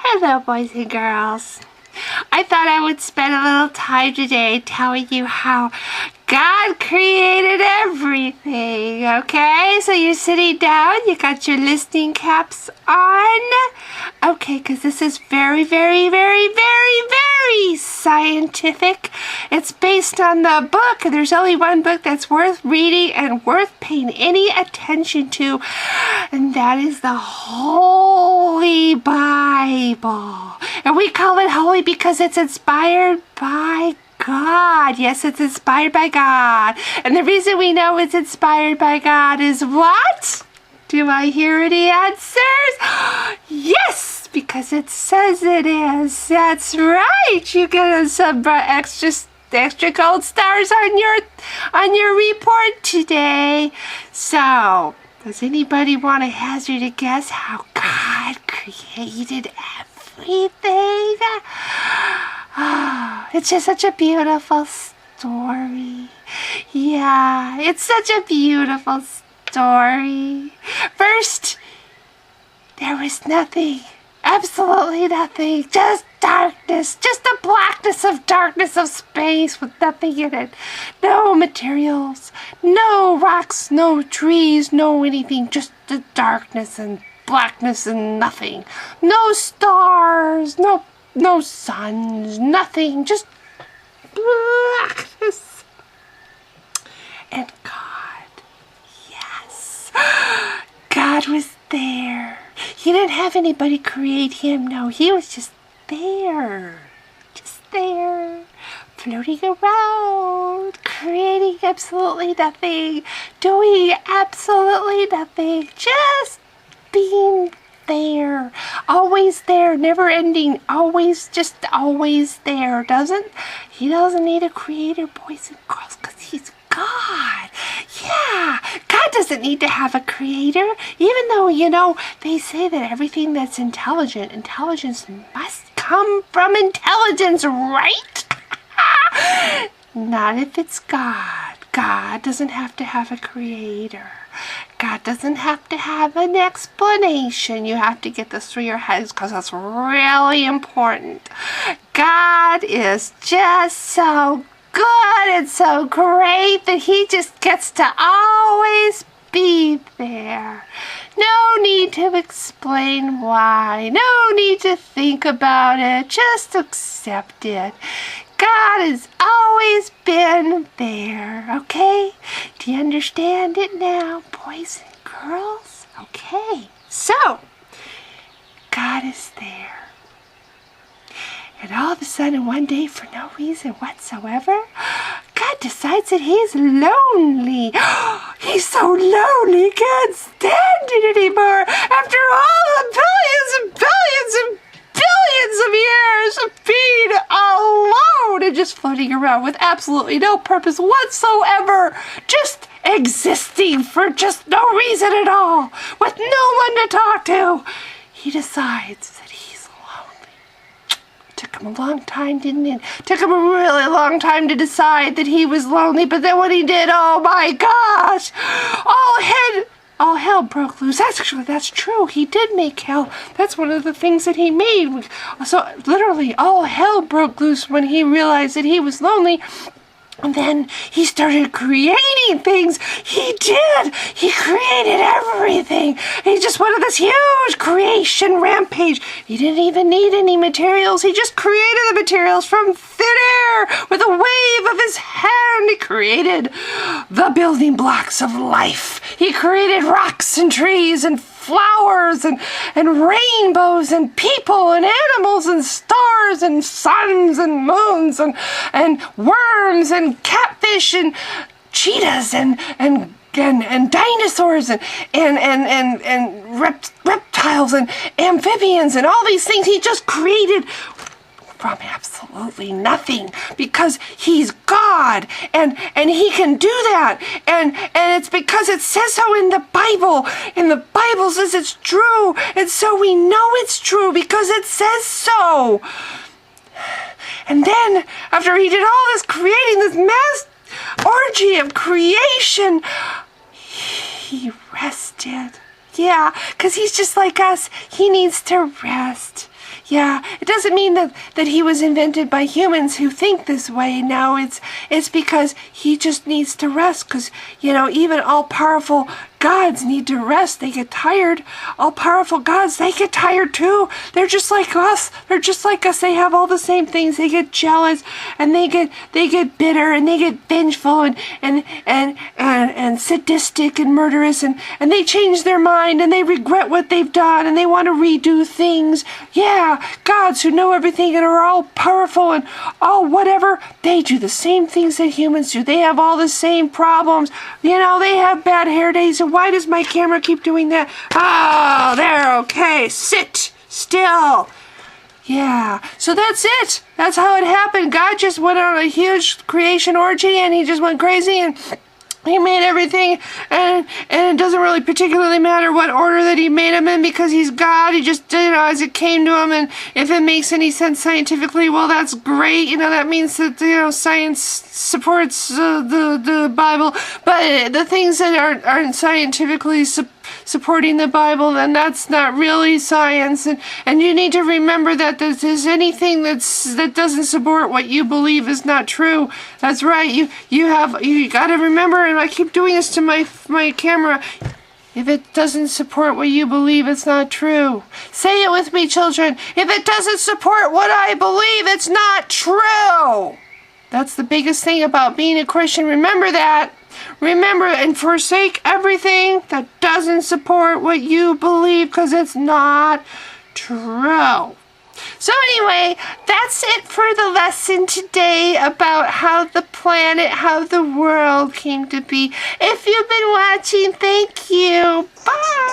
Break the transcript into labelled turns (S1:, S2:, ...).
S1: Hello, boys and girls. I thought I would spend a little time today telling you how God created everything, okay? So you're sitting down, you got your listening caps on. Okay, because this is very, very, very, very, very scientific. It's based on the book. There's only one book that's worth reading and worth paying any attention to, and that is the Holy Bible. And we call it holy because it's inspired by God. Yes, it's inspired by God. And the reason we know it's inspired by God is what? Do I hear any answers? Yes, because it says it is. That's right. You get some extra gold stars on your report today. So, does anybody want to hazard a guess how God created everything? Oh, it's just such a beautiful story. Yeah, it's such a beautiful story. First, there was nothing. Absolutely nothing. Just darkness. Just the blackness of darkness of space with nothing in it. No materials. No rocks. No trees. No anything. Just the darkness and blackness and nothing. No stars. No suns, nothing, just blackness. And God, yes, God was there. He didn't have anybody create him, no, he was just there, floating around, creating absolutely nothing, doing absolutely nothing, just being there, always there, never ending, always there. He doesn't need a creator, boys and girls, because he's God. Yeah, God doesn't need to have a creator, even though, they say that everything that's intelligence must come from intelligence, right? Not if it's God. God doesn't have to have a creator. God doesn't have to have an explanation. You have to get this through your heads because that's really important. God is just so good and so great that he just gets to always be there. No need to explain why. No need to think about it. Just accept it. God has always been there, okay? Do you understand it now, boys and girls? Okay, so, God is there. And all of a sudden, one day, for no reason whatsoever, God decides that he's lonely. He's so lonely, he can't stand it anymore. After all the billions and billions and billions of years of being alone and just floating around with absolutely no purpose whatsoever, just existing for just no reason at all, with no one to talk to, he decides that he's lonely. Took him a long time, didn't it? Took him a really long time to decide that he was lonely, but then when he did, oh my gosh, all hell broke loose. That's true. He did make hell. That's one of the things that he made. So literally all hell broke loose when he realized that he was lonely. And then he started creating things. He did. He created everything. He just went on this huge creation rampage. He didn't even need any materials. He just created the materials from thin air with a wave of his hand. He created the building blocks of life. He created rocks and trees and flowers and rainbows and people and animals and stars and suns and moons and worms and catfish and cheetahs and dinosaurs and reptiles and amphibians and all these things. He just created from absolutely nothing because he's God and he can do that and it's because it says so in the Bible, and the Bible says it's true, and so we know it's true because it says so. And then after he did all this creating, this mass orgy of creation, he rested. Yeah, because he's just like us. He needs to rest. Yeah, it doesn't mean that he was invented by humans who think this way. No, it's because he just needs to rest. Because, even all-powerful gods need to rest. They get tired. All-powerful gods, they get tired too. They're just like us. They have all the same things. They get jealous, and they get bitter, and they get vengeful, and sadistic and murderous, and they change their mind, and they regret what they've done, and they want to redo things. Yeah, gods who know everything and are all powerful and all whatever, they do the same things that humans do. They have all the same problems. They have bad hair days. And why does my camera keep doing that? Oh, there, okay. Sit still. Yeah, so that's it. That's how it happened. God just went on a huge creation orgy, and he just went crazy, and he made everything, and it doesn't really particularly matter what order that he made them in, because he's God. He just did it as it came to him, and if it makes any sense scientifically, well, that's great. That means that, science supports the Bible, but the things that aren't scientifically supporting the Bible, then that's not really science, and you need to remember that if there's anything that doesn't support what you believe is not true. That's right. You got to remember, and I keep doing this to my camera. If it doesn't support what you believe, it's not true. Say it with me, children. If it doesn't support what I believe, it's not true. That's the biggest thing about being a Christian. Remember that. Remember and forsake everything that doesn't support what you believe, because it's not true. So anyway, that's it for the lesson today about how the world came to be. If you've been watching, thank you. Bye.